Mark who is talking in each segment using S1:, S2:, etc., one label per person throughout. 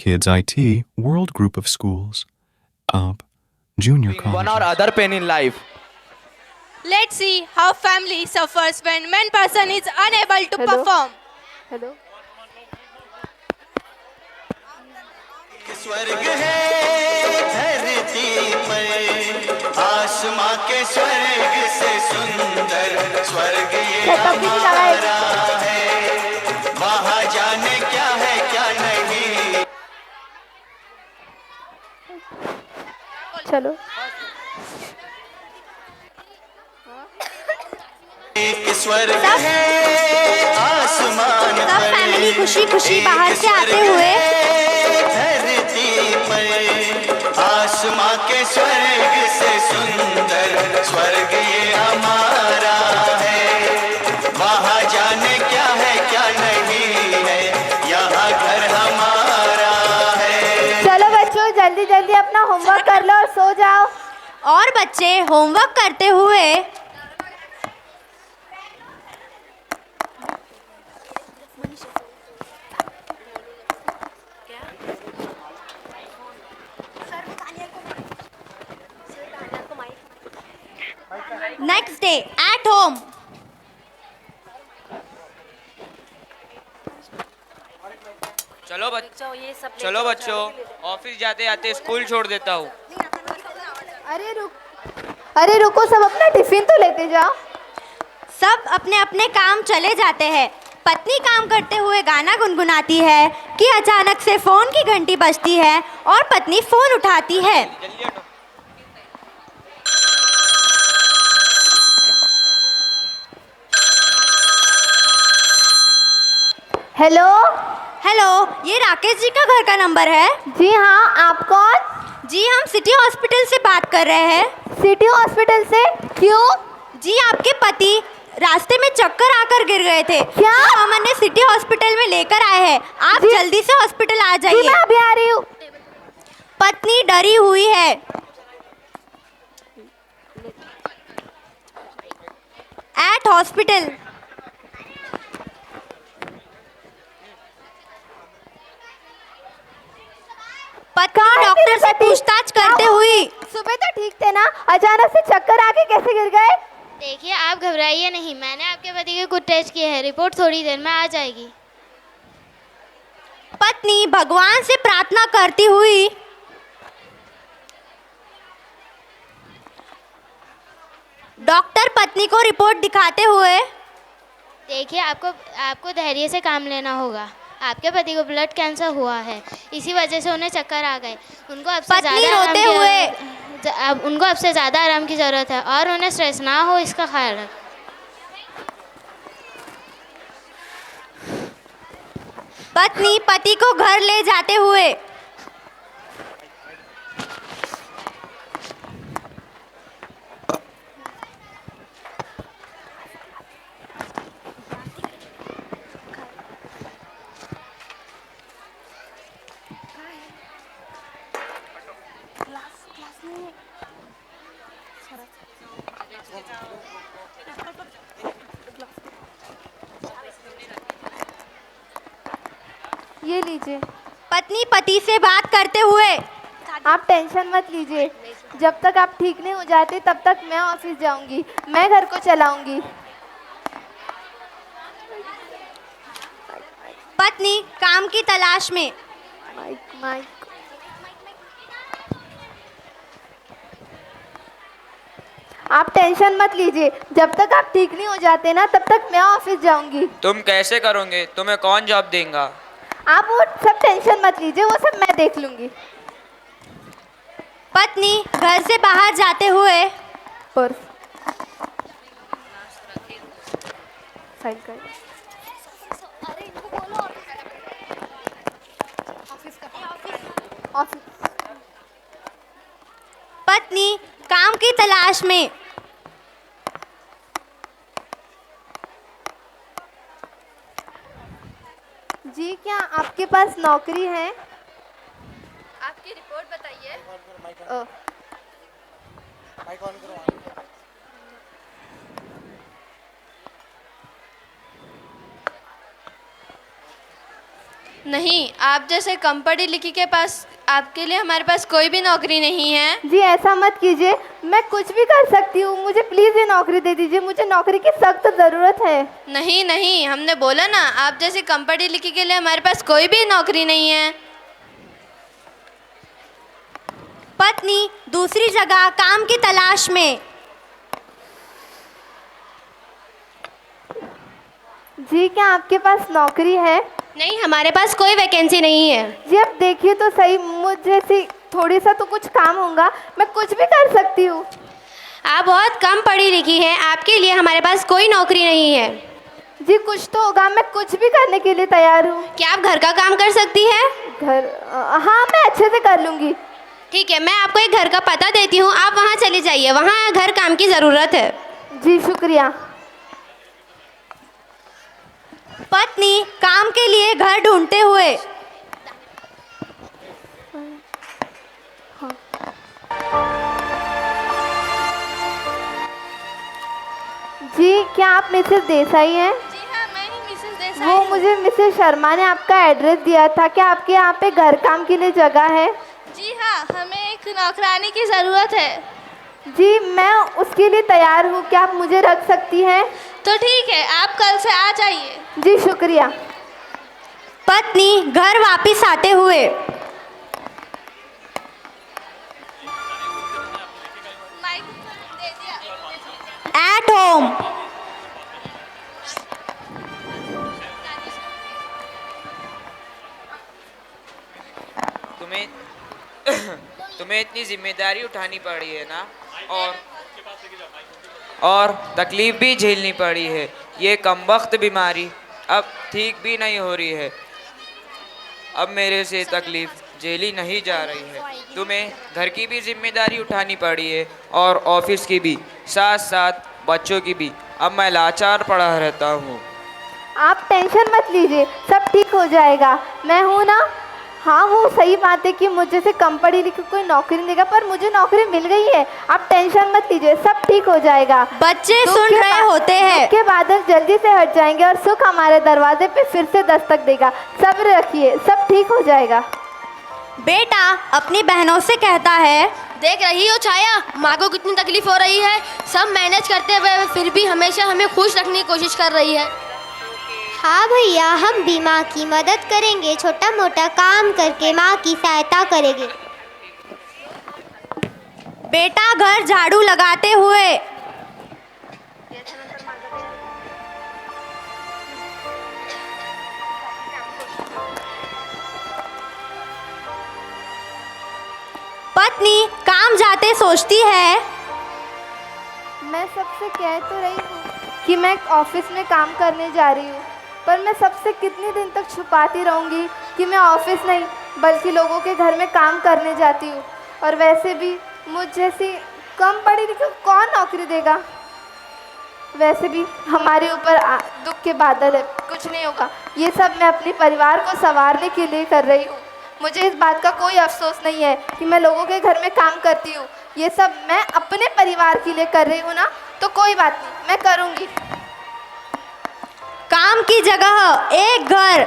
S1: Kids IT World Group of Schools. Up, Junior
S2: One or
S1: Colleges.
S2: other pain in life.
S3: Let's see how family suffers when one person is unable to
S4: Hello?
S3: perform.
S4: Hello
S5: स्वर्ग है धरती पर आसमां के स्वर्ग से सुंदर स्वर्ग ये हमारा है वहाँ जाने क्या है क्या नहीं।
S4: चलो
S5: एक स्वर्ग है आसमान
S3: सब
S5: पर
S3: फैमिली खुशी खुशी बाहर से आते हुए
S5: धरती पर आसमां के स्वर्ग से सुंदर स्वर्ग ये हमारा है वहाँ जाने क्या है क्या नहीं है यहाँ घर हमारा है।
S4: चलो बच्चों जल्दी जल्दी अपना होमवर्क कर लो और सो जाओ।
S3: और बच्चे होमवर्क करते हुए नेक्स्ट डे एट होम।
S6: चलो बच्चों ऑफिस जाते जाते स्कूल छोड़ देता हूँ।
S4: अरे रुको सब अपना टिफिन तो लेते जाओ।
S3: सब अपने अपने काम चले जाते हैं। पत्नी काम करते हुए गाना गुनगुनाती है कि अचानक से फोन की घंटी बजती है और पत्नी फोन उठाती है।
S6: जल्दी हटो।
S4: हेलो
S3: हेलो, ये राकेश जी का घर का नंबर है?
S4: जी हाँ, आप कौन?
S3: जी हम सिटी हॉस्पिटल से बात कर रहे हैं।
S4: सिटी हॉस्पिटल से? क्यों?
S3: जी आपके पति रास्ते में चक्कर आकर गिर गए थे।
S4: क्या?
S3: तो हम उन्हें सिटी हॉस्पिटल में लेकर आए हैं। आप
S4: जी?
S3: जल्दी से हॉस्पिटल आ
S4: जी
S3: जाइए।
S4: मैं अभी आ रही हूँ।
S3: पत्नी डरी हुई है। Eight hospital. पत्नी डॉक्टर से पूछताछ करते हुई
S4: सुबह तो ठीक थे ना, अचानक से चक्कर आके कैसे गिर गए?
S7: देखिए आप घबराइए नहीं, मैंने आपके पति के कुछ टेस्ट किए हैं, रिपोर्ट थोड़ी देर में आ जाएगी।
S3: पत्नी भगवान से प्रार्थना करती हुई डॉक्टर पत्नी को रिपोर्ट दिखाते हुए
S7: देखिए आपको धैर्य से काम लेना होगा। आपके पति को ब्लड कैंसर हुआ है, इसी वजह से उन्हें चक्कर आ गए। उनको अब से
S3: पत्नी
S7: ज़्यादा
S3: रोते हुए
S7: उनको अब से ज़्यादा आराम की ज़रूरत है और उन्हें स्ट्रेस ना हो इसका ख्याल रखें।
S3: पत्नी पति को घर ले जाते हुए
S4: ये लीजिए।
S3: पत्नी पति से बात करते हुए
S4: आप टेंशन मत लीजिए, जब तक आप ठीक नहीं हो जाते तब तक मैं ऑफिस जाऊंगी, मैं घर को चलाऊंगी।
S3: पत्नी काम की तलाश में।
S4: माइक माइक आप टेंशन मत लीजिए, जब तक आप ठीक नहीं हो जाते ना तब तक मैं ऑफिस जाऊंगी।
S6: तुम कैसे करोगे? तुम्हें कौन जॉब देगा?
S4: आप वो सब टेंशन मत लीजिए, वो सब मैं देख लूंगी।
S3: पत्नी घर से बाहर जाते हुए
S4: पर्स साइन कर। ऑफिस
S3: पत्नी काम की तलाश में।
S4: जी क्या आपके पास नौकरी है?
S3: आपकी रिपोर्ट बताइए।
S2: नहीं, आप जैसे कम पढ़ी लिखी के पास आपके लिए हमारे पास कोई भी नौकरी नहीं है।
S4: जी ऐसा मत कीजिए, मैं कुछ भी कर सकती हूँ, मुझे प्लीज़ ये नौकरी दे दीजिए, मुझे नौकरी की सख्त ज़रूरत है।
S2: नहीं नहीं, हमने बोला ना, आप जैसे कम पढ़ी लिखी के लिए हमारे पास कोई भी नौकरी नहीं है।
S3: पत्नी दूसरी जगह काम की तलाश में।
S4: जी क्या आपके पास नौकरी है?
S2: नहीं, हमारे पास कोई वैकेंसी नहीं है।
S4: जी अब देखिए तो सही, मुझे सी थोड़ी सा तो कुछ काम होगा, मैं कुछ भी कर सकती हूँ।
S2: आप बहुत कम पढ़ी लिखी हैं, आपके लिए हमारे पास कोई नौकरी नहीं है।
S4: जी कुछ तो होगा, मैं कुछ भी करने के लिए तैयार हूँ।
S2: क्या आप घर का काम कर सकती हैं?
S4: हाँ मैं अच्छे से कर लूँगी।
S2: ठीक है, मैं आपको एक घर का पता देती हूँ, आप वहाँ चली जाइए, वहाँ घर काम की ज़रूरत है।
S4: जी शुक्रिया।
S3: पत्नी काम के लिए घर ढूंढते हुए।
S4: जी क्या आप मिसेस देसाई हैं?
S2: जी हाँ, मैं ही मिसेस देसाई
S4: वो मुझे मिसेस शर्मा ने आपका एड्रेस दिया था, क्या आपके यहाँ पे घर काम के लिए जगह है?
S2: जी हाँ, हमें एक नौकरानी की ज़रूरत है।
S4: जी मैं उसके लिए तैयार हूँ, क्या आप मुझे रख सकती हैं?
S2: तो ठीक है, आप कल से आ जाइए।
S4: जी शुक्रिया।
S3: पत्नी घर वापस आते हुए। At home.
S6: तुम्हें इतनी जिम्मेदारी उठानी पड़ी है ना, और तकलीफ भी झेलनी पड़ी है। ये कमबख्त बीमारी अब ठीक भी नहीं हो रही है। अब मेरे से तकलीफ झेली नहीं जा रही है। तुम्हें घर की भी जिम्मेदारी उठानी पड़ी है और ऑफिस की भी, साथ साथ बच्चों की भी। अब मैं लाचार पड़ा रहता हूँ।
S4: आप टेंशन मत लीजिए, सब ठीक हो जाएगा, मैं हूँ ना। हाँ वो सही बात है कि मुझे से कम पढ़ी लिखी कोई नौकरी नहीं देगा, पर मुझे नौकरी मिल गई है। आप टेंशन मत लीजिए, सब ठीक हो जाएगा।
S3: बच्चे सुन रहे होते हैं।
S4: दुख के बादल जल्दी से हट जाएंगे और सुख हमारे दरवाजे पे फिर से दस्तक देगा। सब्र रखिए, सब ठीक हो जाएगा।
S3: बेटा अपनी बहनों से कहता है,
S2: देख रही हो छाया, माँ को कितनी तकलीफ हो रही है, सब मैनेज करते हुए फिर भी हमेशा हमें खुश रखने की कोशिश कर रही है।
S8: हाँ भैया, हम भी माँ की मदद करेंगे, छोटा मोटा काम करके माँ की सहायता करेंगे।
S3: बेटा घर झाड़ू लगाते हुए। पत्नी काम जाते सोचती है,
S4: मैं सबसे कह तो रही हूँ कि मैं ऑफिस में काम करने जा रही हूँ, पर मैं सबसे कितने दिन तक छुपाती रहूँगी कि मैं ऑफिस नहीं बल्कि लोगों के घर में काम करने जाती हूँ। और वैसे भी मुझ जैसी कम पढ़ी लिखी कौन नौकरी देगा? वैसे भी हमारे ऊपर दुख के बादल है, कुछ नहीं होगा। ये सब मैं अपने परिवार को संवारने के लिए कर रही हूँ। मुझे इस बात का कोई अफसोस नहीं है कि मैं लोगों के घर में काम करती हूँ। ये सब मैं अपने परिवार के लिए कर रही हूँ ना, तो कोई बात नहीं, मैं करूँगी।
S3: काम की जगह एक घर।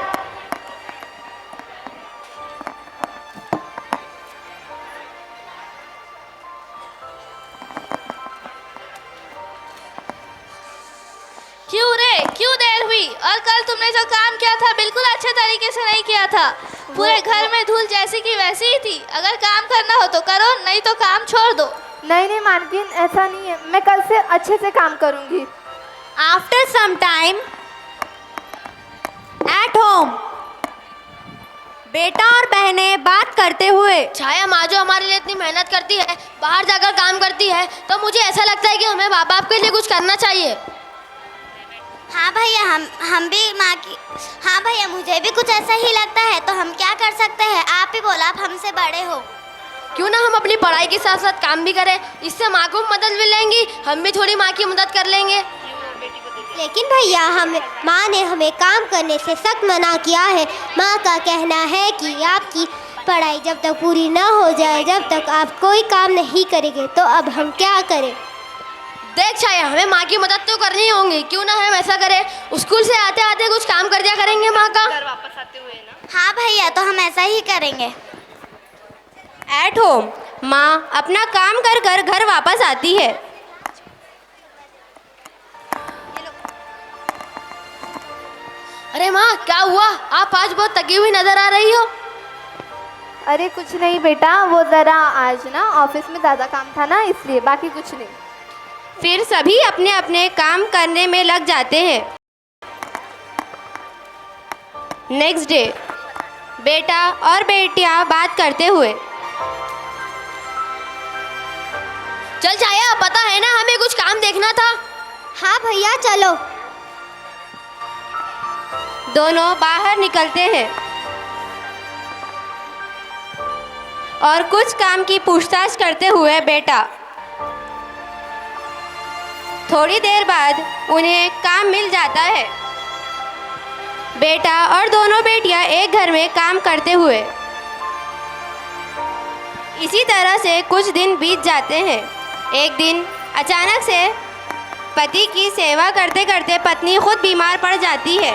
S2: क्यों रे, क्यों देर हुई? और कल तुमने जो काम किया था बिल्कुल अच्छे तरीके से नहीं किया था। पूरे घर में धूल जैसी की वैसी ही थी। अगर काम करना हो तो करो, नहीं तो काम छोड़ दो।
S4: नहीं मालकिन, ऐसा नहीं है, मैं कल से अच्छे से काम करूँगी।
S3: After some time at home. बेटा और बहनें बात करते हुए।
S2: छाया, माँ जो हमारे लिए इतनी मेहनत करती है, बाहर जाकर काम करती है, तो मुझे ऐसा लगता है कि हमें माँ बाप के लिए कुछ करना चाहिए।
S8: हाँ भैया, हम भी माँ की। हाँ भैया, मुझे भी कुछ ऐसा ही लगता है, तो हम क्या कर सकते हैं? आप ही बोला, आप हमसे बड़े हो।
S2: क्यों ना हम अपनी पढ़ाई के साथ साथ काम भी करें, इससे माँ को मदद मिलेंगी, हम भी थोड़ी माँ की मदद कर लेंगे।
S8: लेकिन भैया, माँ ने हमें काम करने से सख्त मना किया है। माँ का कहना है कि आपकी पढ़ाई जब तक पूरी ना हो जाए, जब तक आप कोई काम नहीं करेंगे, तो अब हम क्या करें?
S2: देख छाया, हमें माँ की मदद तो करनी होगी। क्यों ना हम ऐसा करें, स्कूल से आते आते कुछ काम कर दिया करेंगे माँ का। घर वापस आते हुए ना।
S8: हाँ भैया, तो हम ऐसा ही करेंगे।
S3: एट होम माँ अपना काम कर कर घर वापस आती है।
S9: अरे माँ, क्या हुआ? आप आज बहुत थकी हुई नजर आ रही हो।
S4: अरे कुछ नहीं बेटा, वो ज़रा आज ना ऑफिस में ज़्यादा काम था ना, इसलिए, बाकी कुछ नहीं।
S3: फिर सभी अपने अपने काम करने में लग जाते हैं। नेक्स्ट डे बेटा और बेटियां बात करते हुए,
S9: चल छाया, पता है ना हमें कुछ काम देखना था।
S8: हाँ भैया चलो।
S3: दोनों बाहर निकलते हैं और कुछ काम की पूछताछ करते हुए बेटा थोड़ी देर बाद उन्हें काम मिल जाता है। बेटा और दोनों बेटियां एक घर में काम करते हुए, इसी तरह से कुछ दिन बीत जाते हैं। एक दिन अचानक से पति की सेवा करते करते पत्नी खुद बीमार पड़ जाती है,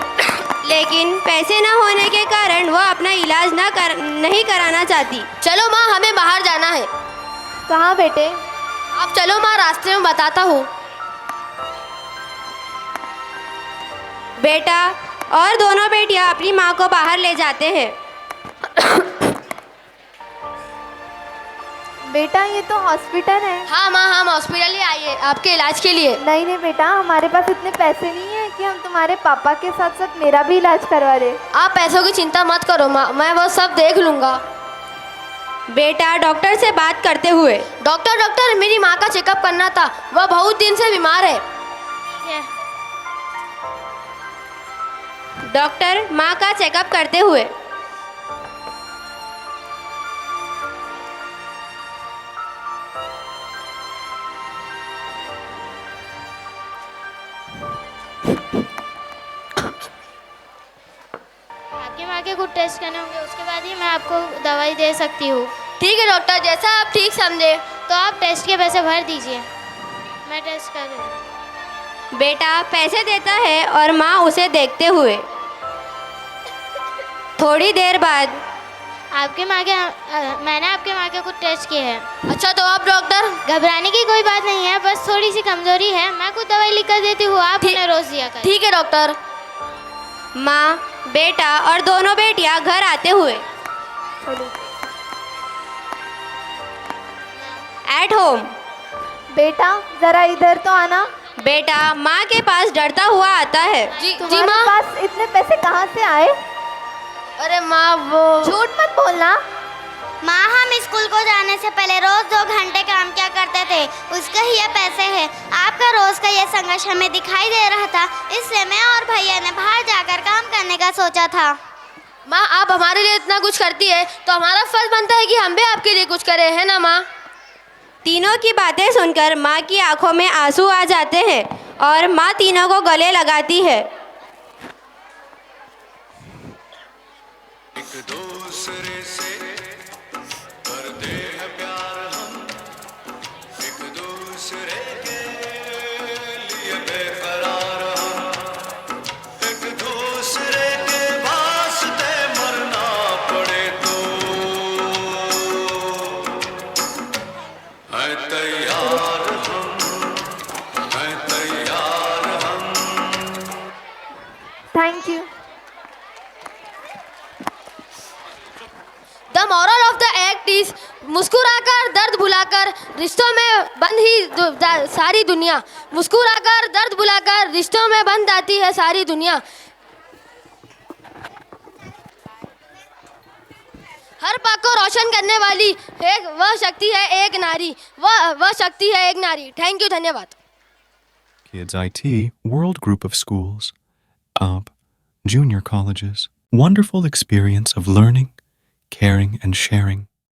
S3: लेकिन पैसे न होने के कारण वह अपना इलाज नहीं कराना चाहती।
S9: चलो माँ, हमें बाहर जाना है।
S4: कहाँ बेटे?
S9: आप चलो माँ, रास्ते में बताता हूँ।
S3: बेटा और दोनों बेटियां अपनी माँ को बाहर ले जाते हैं।
S4: बेटा ये तो हॉस्पिटल है।
S9: हाँ माँ, हम हॉस्पिटल ही आए हैं आपके इलाज के लिए।
S4: नहीं नहीं बेटा, हमारे पास इतने पैसे नहीं है कि हम तुम्हारे पापा के साथ साथ मेरा भी इलाज करवा दे।
S9: आप पैसों की चिंता मत करो माँ, मैं वो सब देख लूँगा।
S3: बेटा डॉक्टर से बात करते हुए,
S9: डॉक्टर, मेरी माँ का चेकअप करना था, वह बहुत दिन से बीमार है।
S3: डॉक्टर माँ का चेकअप करते हुए,
S7: आपके माँ के कुछ टेस्ट करने होंगे, उसके बाद ही मैं आपको दवाई दे सकती हूँ।
S9: ठीक है डॉक्टर, जैसा आप ठीक समझे।
S7: तो आप टेस्ट के पैसे भर दीजिए, मैं टेस्ट कर दूँ।
S3: बेटा पैसे देता है और माँ उसे देखते हुए। थोड़ी देर बाद
S7: मैंने आपके माँ के कुछ टेस्ट किए हैं।
S9: अच्छा, तो आप डॉक्टर?
S7: घबराने की कोई बात नहीं है, बस थोड़ी सी कमजोरी है। मैं कुछ दवाई लिख कर देती हूँ, आप उन्हें रोज दिया करें।
S9: ठीक है डॉक्टर।
S3: माँ, बेटा और दोनों बेटियां घर आते हुए। एट होम
S4: बेटा ज़रा इधर तो आना।
S3: बेटा माँ के पास डरता हुआ आता है।
S9: जी
S4: तुम्हारे
S9: माँ।
S4: पास इतने पैसे कहाँ से आए?
S9: अरे माँ, वो
S4: झूठ मत बोलना।
S8: माँ, हम स्कूल को जाने से पहले रोज 2 घंटे काम किया करते थे, उसके ही ये पैसे हैं। आपका रोज का ये संघर्ष हमें दिखाई दे रहा था, इसलिए मैं और भैया ने बाहर जाकर काम करने का सोचा था।
S9: माँ, आप हमारे लिए इतना कुछ करती है तो हमारा फर्ज बनता है कि हम भी आपके लिए कुछ करें, है ना माँ?
S3: तीनों की बातें सुनकर माँ की आंखों में आंसू आ जाते हैं और माँ तीनों को गले लगाती है।
S5: एक दूसरे से करते हैं प्यार हम, एक दूसरे के लिए बेकरार हम, एक दूसरे के वास्ते मरना पड़े तो है तैयार हम, है तैयार हम।
S4: Thank you.
S9: The moral of the act is मुस्कुराकर दर्द भुलाकर रिश्तों में बंद ही सारी दुनिया। मुस्कुराकर दर्द भुलाकर रिश्तों में बंद आती है सारी दुनिया। हर पग को रोशन करने वाली एक वह शक्ति है एक नारी, वह शक्ति है एक नारी। थैंक यू, धन्यवाद।
S1: Kids IT World Group of Schools, UP, Junior Colleges. Wonderful experience of learning, caring, and sharing.